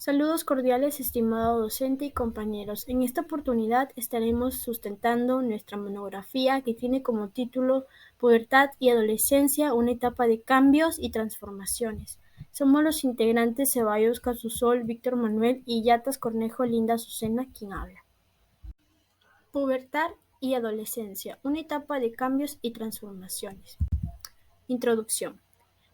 Saludos cordiales, estimado docente y compañeros. En esta oportunidad estaremos sustentando nuestra monografía que tiene como título Pubertad y Adolescencia, una etapa de cambios y transformaciones. Somos los integrantes Ceballos Casusol, Víctor Manuel y Yatas Cornejo Linda Azucena quien habla. Pubertad y adolescencia, una etapa de cambios y transformaciones. Introducción.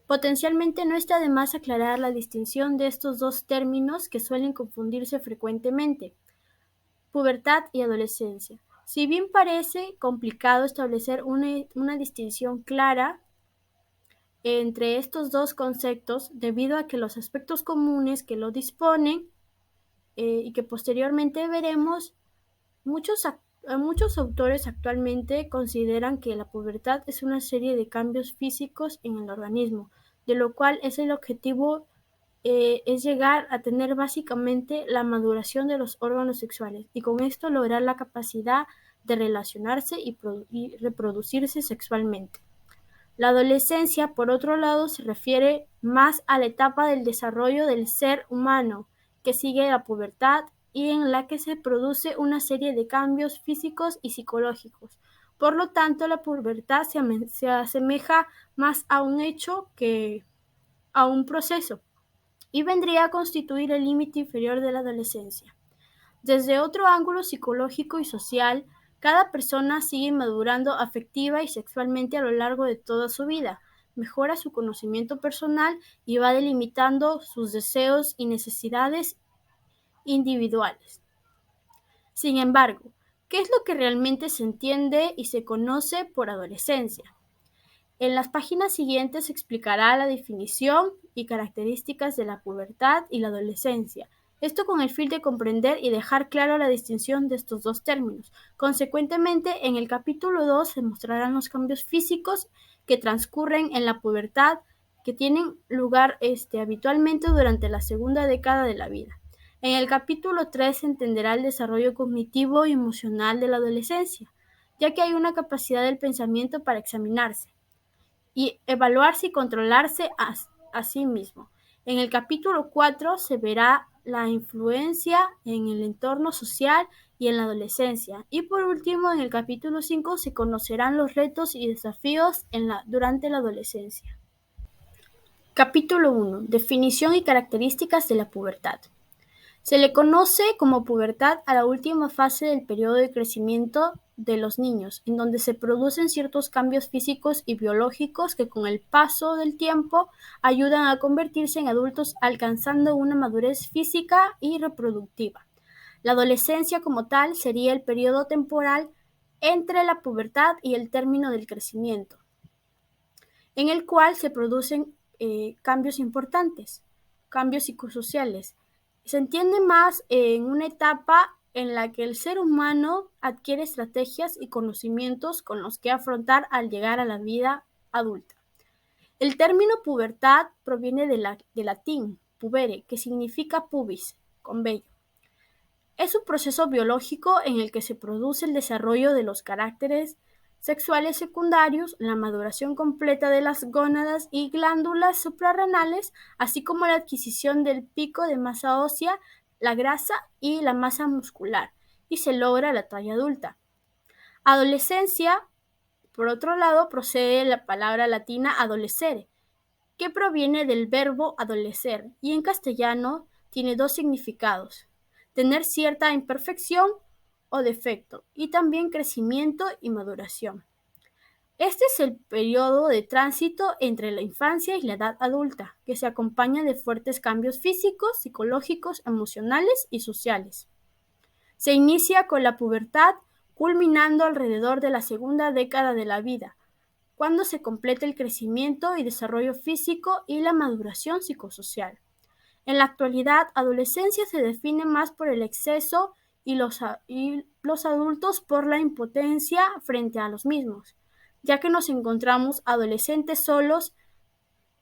Potencialmente no está de más aclarar la distinción de estos dos términos que suelen confundirse frecuentemente, pubertad y adolescencia. Si bien parece complicado establecer una distinción clara entre estos dos conceptos, debido a que los aspectos comunes que lo disponen y que posteriormente veremos, muchos autores actualmente consideran que la pubertad es una serie de cambios físicos en el organismo, de lo cual es el objetivo es llegar a tener básicamente la maduración de los órganos sexuales y con esto lograr la capacidad de relacionarse y reproducirse sexualmente. La adolescencia, por otro lado, se refiere más a la etapa del desarrollo del ser humano que sigue la pubertad y en la que se produce una serie de cambios físicos y psicológicos. Por lo tanto, la pubertad se asemeja más a un hecho que a un proceso y vendría a constituir el límite inferior de la adolescencia. Desde otro ángulo psicológico y social, cada persona sigue madurando afectiva y sexualmente a lo largo de toda su vida, mejora su conocimiento personal y va delimitando sus deseos y necesidades individuales. Sin embargo, ¿qué es lo que realmente se entiende y se conoce por adolescencia? En las páginas siguientes se explicará la definición y características de la pubertad y la adolescencia, esto con el fin de comprender y dejar claro la distinción de estos dos términos. Consecuentemente, en el capítulo 2 se mostrarán los cambios físicos que transcurren en la pubertad, que tienen lugar habitualmente durante la segunda década de la vida. En el capítulo 3 se entenderá el desarrollo cognitivo y emocional de la adolescencia, ya que hay una capacidad del pensamiento para examinarse y evaluarse y controlarse a sí mismo. En el capítulo 4 se verá la influencia en el entorno social y en la adolescencia. Y por último, en el capítulo 5 se conocerán los retos y desafíos durante la adolescencia. Capítulo 1. Definición y características de la pubertad. Se le conoce como pubertad a la última fase del periodo de crecimiento de los niños, en donde se producen ciertos cambios físicos y biológicos que con el paso del tiempo ayudan a convertirse en adultos alcanzando una madurez física y reproductiva. La adolescencia como tal sería el periodo temporal entre la pubertad y el término del crecimiento, en el cual se producen cambios importantes, cambios psicosociales. Se entiende más en una etapa en la que el ser humano adquiere estrategias y conocimientos con los que afrontar al llegar a la vida adulta. El término pubertad proviene de latín, pubere, que significa pubis, con vello. Es un proceso biológico en el que se produce el desarrollo de los caracteres sexuales secundarios, la maduración completa de las gónadas y glándulas suprarrenales, así como la adquisición del pico de masa ósea, la grasa y la masa muscular, y se logra la talla adulta. Adolescencia, por otro lado, procede de la palabra latina adolescere, que proviene del verbo adolecer, y en castellano tiene dos significados: tener cierta imperfección o defecto, y también crecimiento y maduración. Este es el periodo de tránsito entre la infancia y la edad adulta, que se acompaña de fuertes cambios físicos, psicológicos, emocionales y sociales. Se inicia con la pubertad, culminando alrededor de la segunda década de la vida, cuando se completa el crecimiento y desarrollo físico y la maduración psicosocial. En la actualidad, adolescencia se define más por el exceso y los adultos por la impotencia frente a los mismos, ya que nos encontramos adolescentes solos,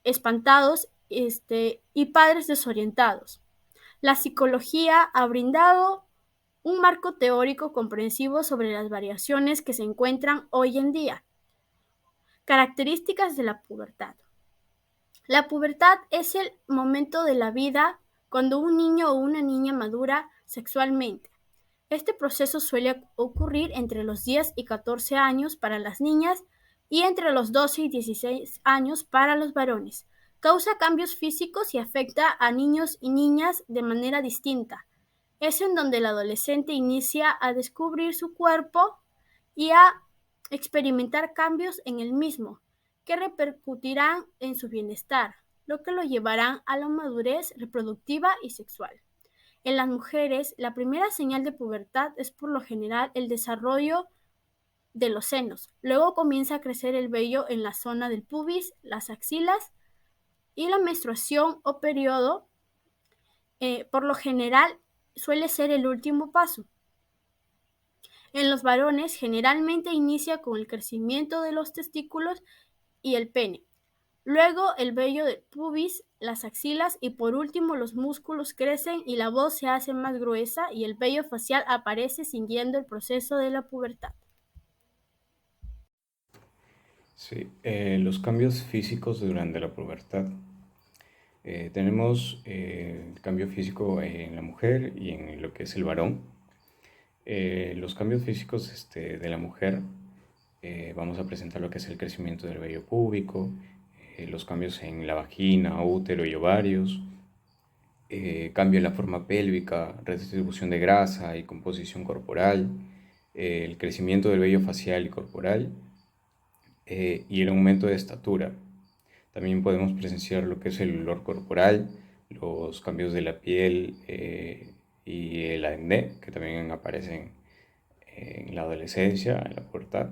espantados y padres desorientados. La psicología ha brindado un marco teórico comprensivo sobre las variaciones que se encuentran hoy en día. Características de la pubertad. La pubertad es el momento de la vida cuando un niño o una niña madura sexualmente. Este proceso suele ocurrir entre los 10 y 14 años para las niñas y entre los 12 y 16 años para los varones. Causa cambios físicos y afecta a niños y niñas de manera distinta. Es en donde el adolescente inicia a descubrir su cuerpo y a experimentar cambios en el mismo, que repercutirán en su bienestar, lo que lo llevarán a la madurez reproductiva y sexual. En las mujeres, la primera señal de pubertad es por lo general el desarrollo de los senos. Luego comienza a crecer el vello en la zona del pubis, las axilas y la menstruación o periodo, por lo general, suele ser el último paso. En los varones generalmente inicia con el crecimiento de los testículos y el pene. Luego el vello del pubis, las axilas y por último los músculos crecen y la voz se hace más gruesa y el vello facial aparece siguiendo el proceso de la pubertad. Sí, los cambios físicos durante la pubertad. Tenemos el cambio físico en la mujer y en lo que es el varón. Los cambios físicos de la mujer, vamos a presentar lo que es el crecimiento del vello púbico, los cambios en la vagina, útero y ovarios, cambio en la forma pélvica, redistribución de grasa y composición corporal, el crecimiento del vello facial y corporal y el aumento de estatura. También podemos presenciar lo que es el olor corporal, los cambios de la piel y el acné, que también aparecen en la adolescencia, en la pubertad.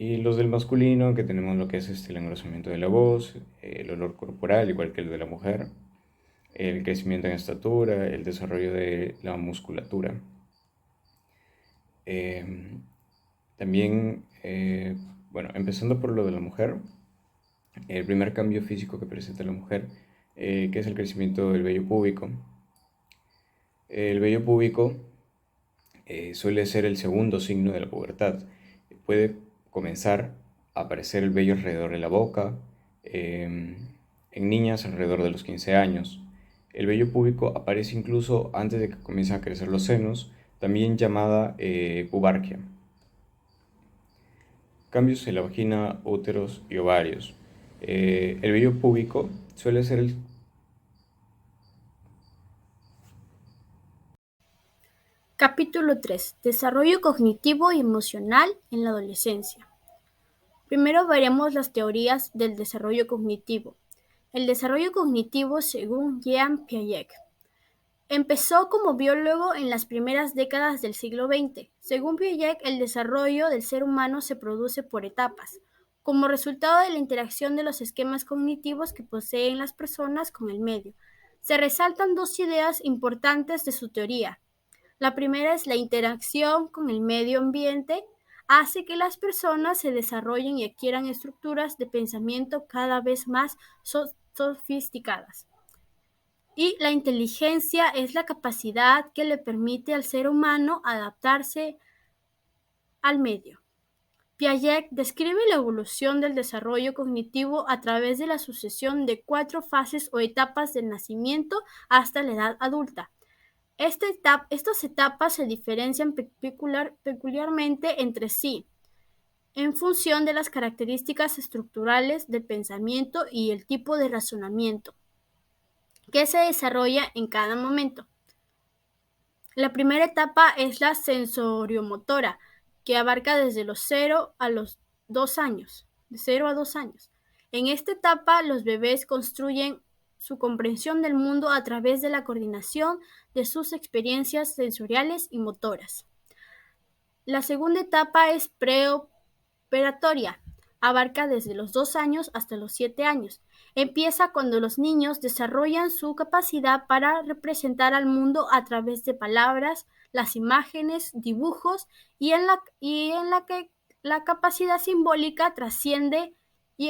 Y los del masculino, que tenemos lo que es el engrosamiento de la voz, el olor corporal, igual que el de la mujer, el crecimiento en estatura, el desarrollo de la musculatura. También, bueno, empezando por lo de la mujer, el primer cambio físico que presenta la mujer, que es el crecimiento del vello púbico. El vello púbico suele ser el segundo signo de la pubertad. Puede comenzar a aparecer el vello alrededor de la boca, en niñas alrededor de los 15 años. El vello púbico aparece incluso antes de que comiencen a crecer los senos, también llamada pubarquia. Cambios en la vagina, úteros y ovarios. El vello púbico suele ser el... Capítulo 3. Desarrollo cognitivo y emocional en la adolescencia. Primero veremos las teorías del desarrollo cognitivo. El desarrollo cognitivo según Jean Piaget. Empezó como biólogo en las primeras décadas del siglo XX. Según Piaget, el desarrollo del ser humano se produce por etapas, como resultado de la interacción de los esquemas cognitivos que poseen las personas con el medio. Se resaltan dos ideas importantes de su teoría. La primera es la interacción con el medio ambiente hace que las personas se desarrollen y adquieran estructuras de pensamiento cada vez más sofisticadas. Y la inteligencia es la capacidad que le permite al ser humano adaptarse al medio. Piaget describe la evolución del desarrollo cognitivo a través de la sucesión de 4 fases o etapas del nacimiento hasta la edad adulta. Estas etapas se diferencian peculiarmente entre sí en función de las características estructurales del pensamiento y el tipo de razonamiento que se desarrolla en cada momento. La primera etapa es la sensoriomotora, que abarca desde los 0 a los 2 años, de 0 a 2 años. En esta etapa, los bebés construyen su comprensión del mundo a través de la coordinación de sus experiencias sensoriales y motoras. La segunda etapa es preoperatoria, abarca desde los 2 años hasta los 7 años. Empieza cuando los niños desarrollan su capacidad para representar al mundo a través de palabras, las imágenes, dibujos y en la que la capacidad simbólica trasciende y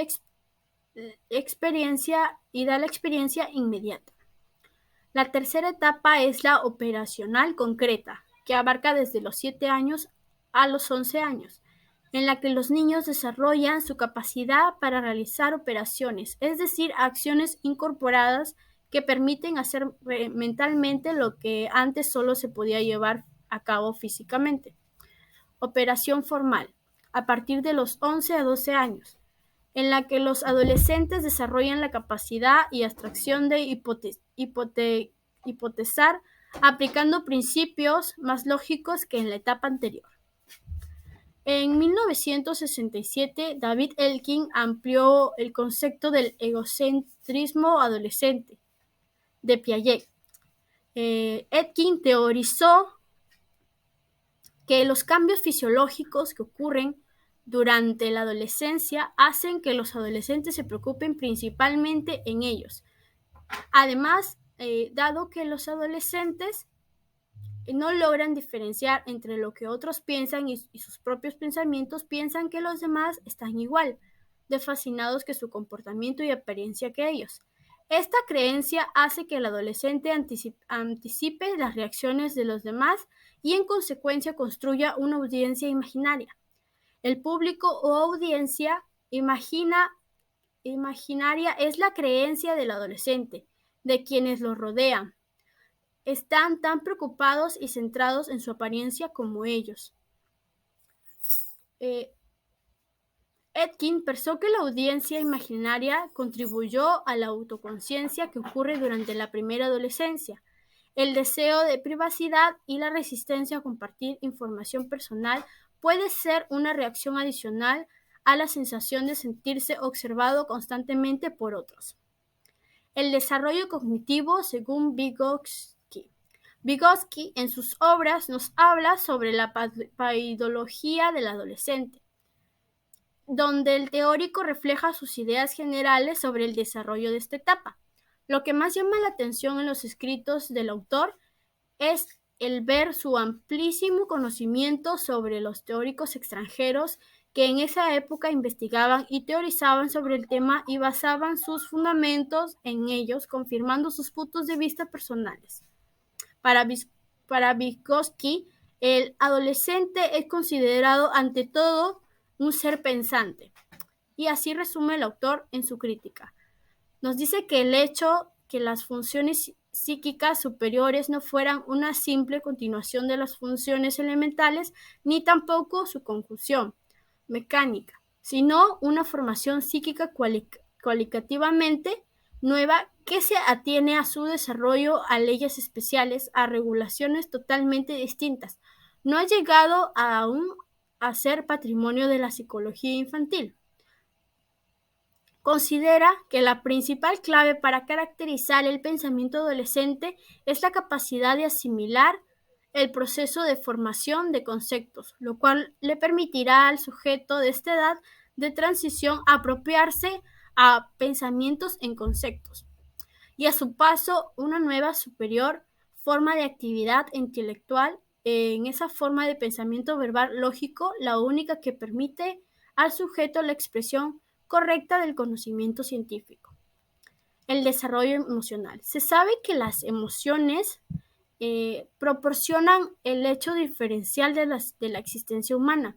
da la experiencia inmediata. La tercera etapa es la operacional concreta, que abarca desde los 7 años a los 11 años, en la que los niños desarrollan su capacidad para realizar operaciones, es decir, acciones incorporadas que permiten hacer mentalmente lo que antes solo se podía llevar a cabo físicamente. Operación formal, a partir de los 11 a 12 años, en la que los adolescentes desarrollan la capacidad y abstracción de hipotezar aplicando principios más lógicos que en la etapa anterior. En 1967, David Elkin amplió el concepto del egocentrismo adolescente de Piaget. Elkin teorizó que los cambios fisiológicos que ocurren durante la adolescencia hacen que los adolescentes se preocupen principalmente en ellos. Además, dado que los adolescentes no logran diferenciar entre lo que otros piensan y sus propios pensamientos, piensan que los demás están igual, de fascinados que su comportamiento y apariencia que ellos. Esta creencia hace que el adolescente anticipe las reacciones de los demás y en consecuencia construya una audiencia imaginaria. El público o audiencia imaginaria es la creencia del adolescente, de quienes lo rodean. Están tan preocupados y centrados en su apariencia como ellos. Etkin pensó que la audiencia imaginaria contribuyó a la autoconciencia que ocurre durante la primera adolescencia, el deseo de privacidad y la resistencia a compartir información personal puede ser una reacción adicional a la sensación de sentirse observado constantemente por otros. El desarrollo cognitivo, según Vygotsky. Vygotsky en sus obras nos habla sobre la paidología del adolescente, donde el teórico refleja sus ideas generales sobre el desarrollo de esta etapa. Lo que más llama la atención en los escritos del autor es el ver su amplísimo conocimiento sobre los teóricos extranjeros que en esa época investigaban y teorizaban sobre el tema y basaban sus fundamentos en ellos, confirmando sus puntos de vista personales. Para Vygotsky, el adolescente es considerado ante todo un ser pensante. Y así resume el autor en su crítica. Nos dice que el hecho que las funciones psíquicas superiores no fueran una simple continuación de las funciones elementales, ni tampoco su conjunción mecánica, sino una formación psíquica cualitativamente nueva que se atiene a su desarrollo a leyes especiales, a regulaciones totalmente distintas. No ha llegado aún a ser patrimonio de la psicología infantil. Considera que la principal clave para caracterizar el pensamiento adolescente es la capacidad de asimilar el proceso de formación de conceptos, lo cual le permitirá al sujeto de esta edad de transición apropiarse a pensamientos en conceptos y a su paso una nueva superior forma de actividad intelectual en esa forma de pensamiento verbal lógico, la única que permite al sujeto la expresión correcta del conocimiento científico. El desarrollo emocional. Se sabe que las emociones proporcionan el hecho diferencial de la existencia humana.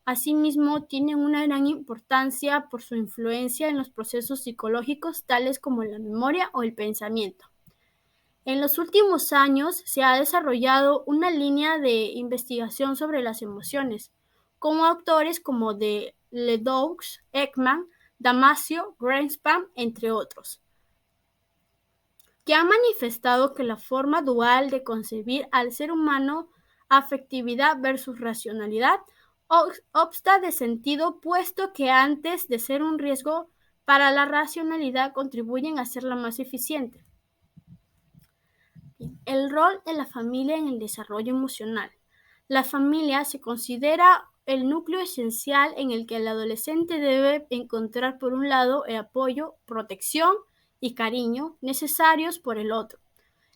Asimismo, tienen una gran importancia por su influencia en los procesos psicológicos tales como la memoria o el pensamiento. En los últimos años se ha desarrollado una línea de investigación sobre las emociones, con autores como de Ledoux, Ekman, Damasio, Greenspan, entre otros, que han manifestado que la forma dual de concebir al ser humano, afectividad versus racionalidad, obsta de sentido, puesto que antes de ser un riesgo para la racionalidad contribuyen a hacerla más eficiente. El rol de la familia en el desarrollo emocional. La familia se considera el núcleo esencial en el que el adolescente debe encontrar por un lado el apoyo, protección y cariño necesarios por el otro,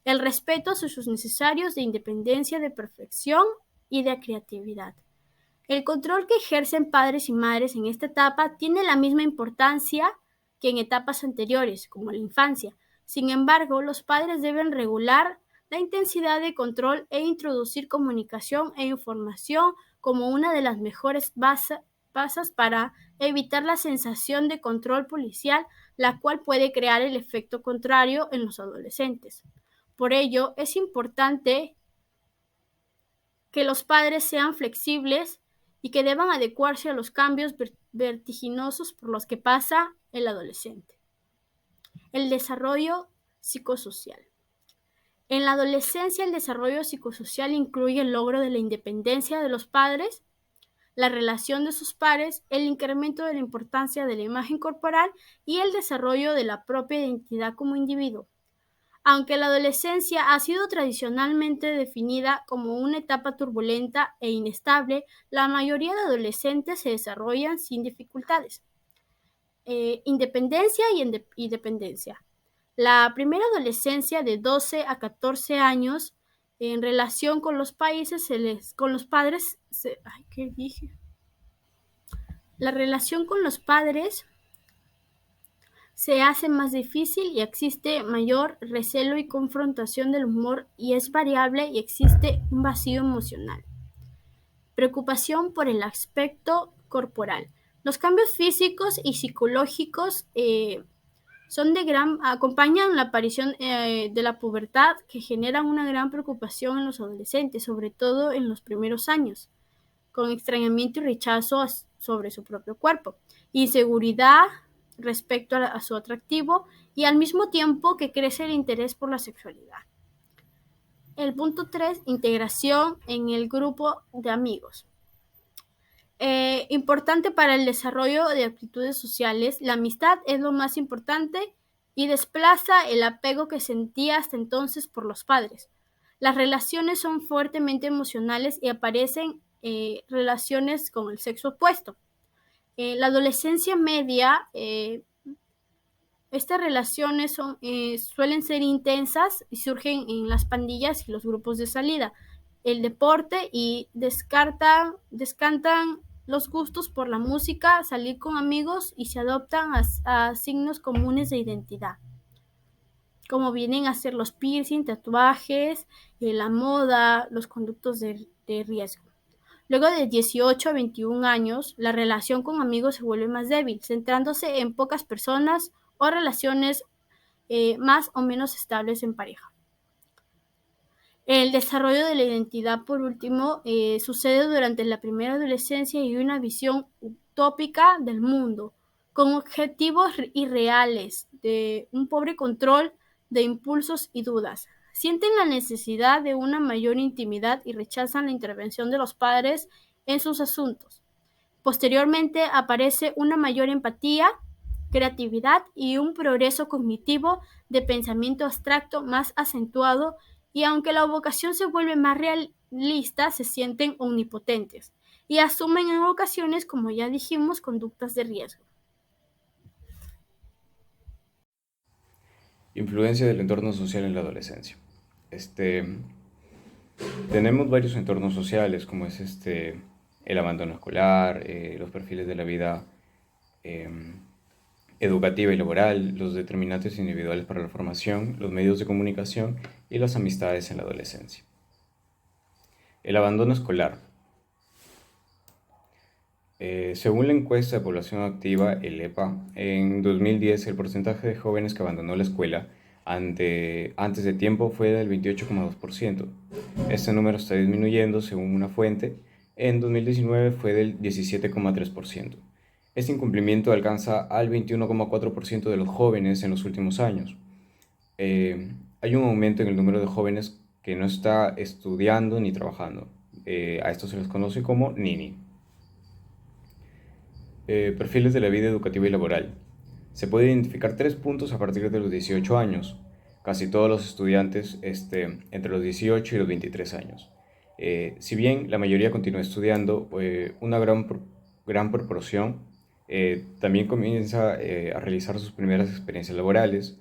el respeto a sus necesarios de independencia, de perfección y de creatividad. El control que ejercen padres y madres en esta etapa tiene la misma importancia que en etapas anteriores, como la infancia. Sin embargo, los padres deben regular la intensidad de control e introducir comunicación e información como una de las mejores bases para evitar la sensación de control policial, la cual puede crear el efecto contrario en los adolescentes. Por ello, es importante que los padres sean flexibles y que deban adecuarse a los cambios vertiginosos por los que pasa el adolescente. El desarrollo psicosocial. En la adolescencia, el desarrollo psicosocial incluye el logro de la independencia de los padres, la relación de sus pares, el incremento de la importancia de la imagen corporal y el desarrollo de la propia identidad como individuo. Aunque la adolescencia ha sido tradicionalmente definida como una etapa turbulenta e inestable, la mayoría de adolescentes se desarrollan sin dificultades. Independencia y dependencia. La primera adolescencia de 12 a 14 años en relación con los países, La relación con los padres se hace más difícil y existe mayor recelo y confrontación del humor y es variable y existe un vacío emocional. Preocupación por el aspecto corporal. Los cambios físicos y psicológicos acompañan la aparición de la pubertad, que generan una gran preocupación en los adolescentes, sobre todo en los primeros años, con extrañamiento y rechazo sobre su propio cuerpo, inseguridad respecto a su atractivo y al mismo tiempo que crece el interés por la sexualidad. El punto 3, integración en el grupo de amigos. Importante para el desarrollo de actitudes sociales, la amistad es lo más importante y desplaza el apego que sentía hasta entonces por los padres. Las relaciones son fuertemente emocionales y aparecen relaciones con el sexo opuesto. La adolescencia media, estas relaciones suelen ser intensas y surgen en las pandillas y los grupos de salida, el deporte y descantan los gustos por la música, salir con amigos y se adoptan a signos comunes de identidad, como vienen a ser los piercing, tatuajes, la moda, los conductos de riesgo. Luego de 18 a 21 años, la relación con amigos se vuelve más débil, centrándose en pocas personas o relaciones más o menos estables en pareja. El desarrollo de la identidad, por último, sucede durante la primera adolescencia y una visión utópica del mundo, con objetivos irreales, de un pobre control de impulsos y dudas. Sienten la necesidad de una mayor intimidad y rechazan la intervención de los padres en sus asuntos. Posteriormente aparece una mayor empatía, creatividad y un progreso cognitivo de pensamiento abstracto más acentuado, y aunque la vocación se vuelve más realista, se sienten omnipotentes y asumen en ocasiones, como ya dijimos, conductas de riesgo. Influencia del entorno social en la adolescencia. Tenemos varios entornos sociales, como es el abandono escolar, los perfiles de la vida educativa y laboral, los determinantes individuales para la formación, los medios de comunicación y las amistades en la adolescencia. El abandono escolar. Según la encuesta de población activa, el EPA, en 2010 el porcentaje de jóvenes que abandonó la escuela antes de tiempo fue del 28,2%. Este número está disminuyendo según una fuente. En 2019 fue del 17,3%. Este incumplimiento alcanza al 21,4% de los jóvenes en los últimos años. Hay un aumento en el número de jóvenes que no está estudiando ni trabajando. A esto se les conoce como NINI. Perfiles de la vida educativa y laboral. Se puede identificar 3 puntos a partir de los 18 años. Casi todos los estudiantes entre los 18 y los 23 años. Si bien la mayoría continúa estudiando, una gran proporción también comienza a realizar sus primeras experiencias laborales.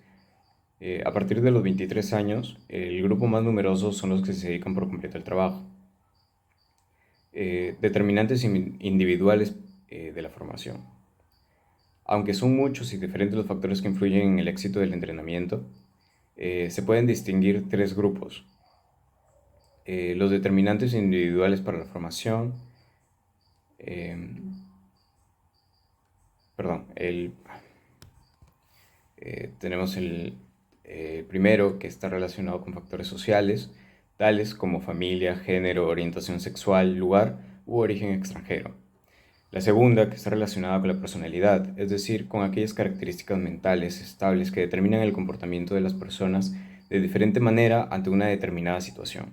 A partir de los 23 años, el grupo más numeroso son los que se dedican por completo al trabajo. Determinantes individuales de la formación. Aunque son muchos y diferentes los factores que influyen en el éxito del entrenamiento, se pueden distinguir 3 grupos. Los determinantes individuales para la formación, perdón, tenemos el primero, que está relacionado con factores sociales, tales como familia, género, orientación sexual, lugar u origen extranjero. La segunda, que está relacionada con la personalidad, es decir, con aquellas características mentales estables que determinan el comportamiento de las personas de diferente manera ante una determinada situación.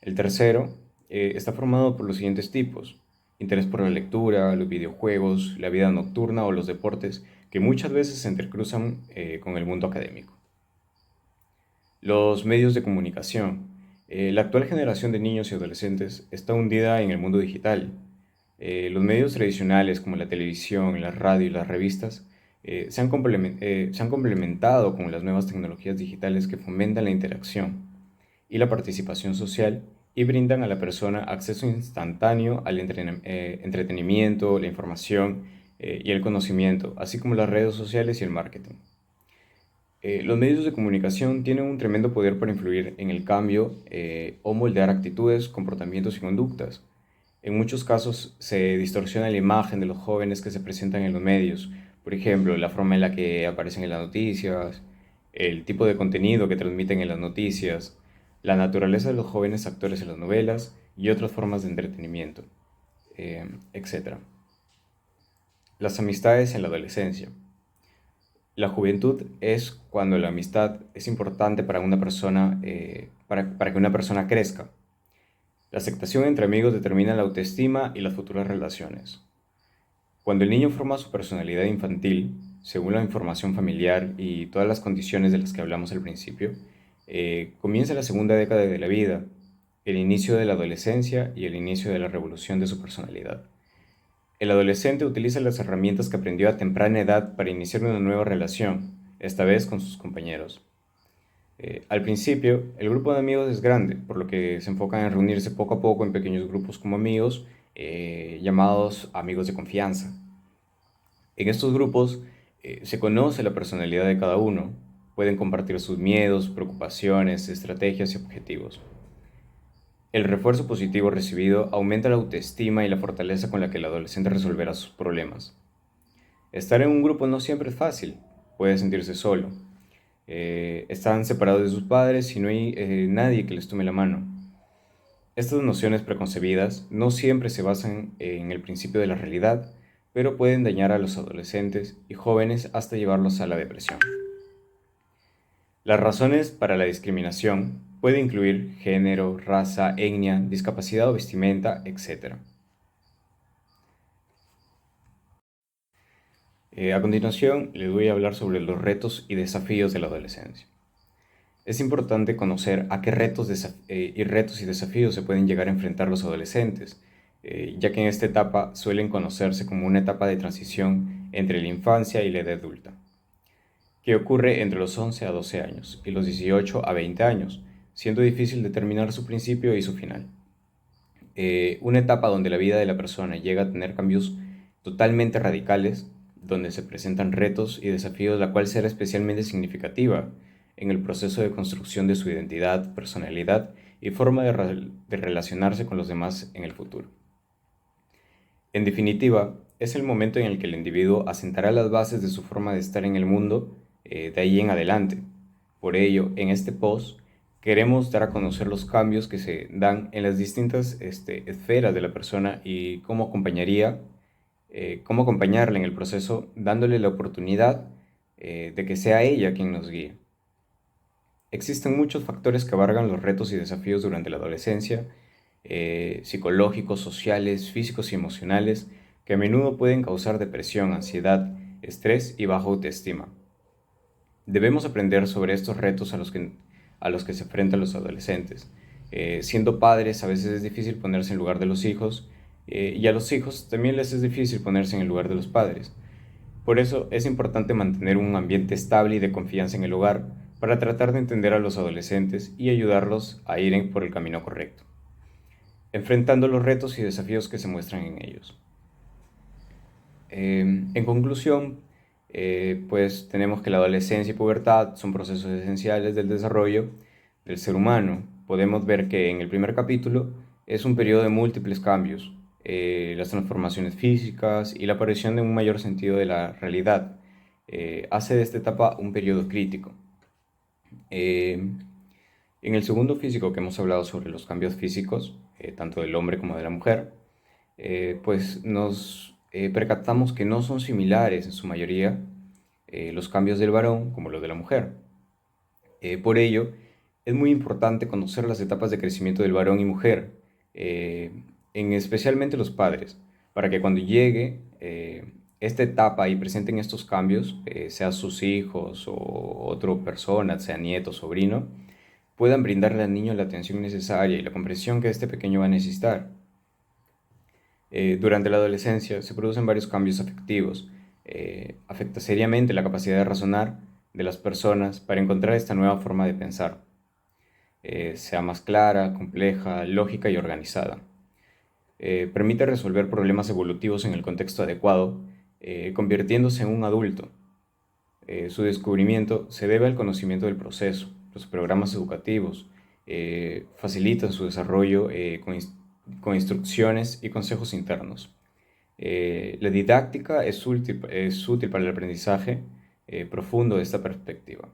El tercero está formado por los siguientes tipos: interés por la lectura, los videojuegos, la vida nocturna o los deportes, que muchas veces se intercruzan con el mundo académico. Los medios de comunicación. La actual generación de niños y adolescentes está hundida en el mundo digital. Los medios tradicionales como la televisión, la radio y las revistas se han complementado con las nuevas tecnologías digitales que fomentan la interacción y la participación social y brindan a la persona acceso instantáneo al entretenimiento, la información y el conocimiento, así como las redes sociales y el marketing. Los medios de comunicación tienen un tremendo poder para influir en el cambio o moldear actitudes, comportamientos y conductas. En muchos casos se distorsiona la imagen de los jóvenes que se presentan en los medios, por ejemplo, la forma en la que aparecen en las noticias, el tipo de contenido que transmiten en las noticias, la naturaleza de los jóvenes actores en las novelas y otras formas de entretenimiento, etc. Las amistades en la adolescencia. La juventud es cuando la amistad es importante para una persona, para que una persona crezca. La aceptación entre amigos determina la autoestima y las futuras relaciones. Cuando el niño forma su personalidad infantil, según la información familiar y todas las condiciones de las que hablamos al principio, comienza la segunda década de la vida, el inicio de la adolescencia y el inicio de la revolución de su personalidad. El adolescente utiliza las herramientas que aprendió a temprana edad para iniciar una nueva relación, esta vez con sus compañeros. Al principio, el grupo de amigos es grande, por lo que se enfocan en reunirse poco a poco en pequeños grupos como amigos, llamados amigos de confianza. En estos grupos se conoce la personalidad de cada uno, pueden compartir sus miedos, preocupaciones, estrategias y objetivos. El refuerzo positivo recibido aumenta la autoestima y la fortaleza con la que el adolescente resolverá sus problemas. Estar en un grupo no siempre es fácil, puede sentirse solo. Están separados de sus padres y no hay nadie que les tome la mano. Estas nociones preconcebidas no siempre se basan en el principio de la realidad, pero pueden dañar a los adolescentes y jóvenes hasta llevarlos a la depresión. Las razones para la discriminación pueden incluir género, raza, etnia, discapacidad o vestimenta, etc. A continuación, les voy a hablar sobre los retos y desafíos de la adolescencia. Es importante conocer a qué retos y desafíos se pueden llegar a enfrentar los adolescentes, ya que en esta etapa suelen conocerse como una etapa de transición entre la infancia y la edad adulta, que ocurre entre los 11 a 12 años y los 18 a 20 años, siendo difícil determinar su principio y su final. Una etapa donde la vida de la persona llega a tener cambios totalmente radicales, donde se presentan retos y desafíos, la cual será especialmente significativa en el proceso de construcción de su identidad, personalidad y forma de relacionarse con los demás en el futuro. En definitiva, es el momento en el que el individuo asentará las bases de su forma de estar en el mundo de ahí en adelante. Por ello, en este post queremos dar a conocer los cambios que se dan en las distintas esferas de la persona y cómo acompañarla en el proceso, dándole la oportunidad de que sea ella quien nos guíe. Existen muchos factores que abarcan los retos y desafíos durante la adolescencia, psicológicos, sociales, físicos y emocionales, que a menudo pueden causar depresión, ansiedad, estrés y baja autoestima. Debemos aprender sobre estos retos a los que se enfrentan los adolescentes. Siendo padres, a veces es difícil ponerse en lugar de los hijos, y a los hijos también les es difícil ponerse en el lugar de los padres. Por eso es importante mantener un ambiente estable y de confianza en el hogar para tratar de entender a los adolescentes y ayudarlos a ir por el camino correcto, enfrentando los retos y desafíos que se muestran en ellos. En conclusión, pues tenemos que la adolescencia y pubertad son procesos esenciales del desarrollo del ser humano. Podemos ver que en el primer capítulo es un periodo de múltiples cambios, las transformaciones físicas y la aparición de un mayor sentido de la realidad. Hace de esta etapa un periodo crítico. Eh, en el segundo físico que hemos hablado sobre los cambios físicos, tanto del hombre como de la mujer, pues nos percatamos que no son similares en su mayoría los cambios del varón como los de la mujer. Por ello, es muy importante conocer las etapas de crecimiento del varón y mujer, eh, en especialmente los padres, para que cuando llegue esta etapa y presenten estos cambios, sea sus hijos o otra persona, sea nieto, sobrino, puedan brindarle al niño la atención necesaria y la comprensión que este pequeño va a necesitar. Durante la adolescencia se producen varios cambios afectivos. Afecta seriamente la capacidad de razonar de las personas para encontrar esta nueva forma de pensar, sea más clara, compleja, lógica y organizada. Permite resolver problemas evolutivos en el contexto adecuado, convirtiéndose en un adulto. Su descubrimiento se debe al conocimiento del proceso. Los programas educativos facilitan su desarrollo con instrucciones y consejos internos. La didáctica es útil para el aprendizaje profundo de esta perspectiva.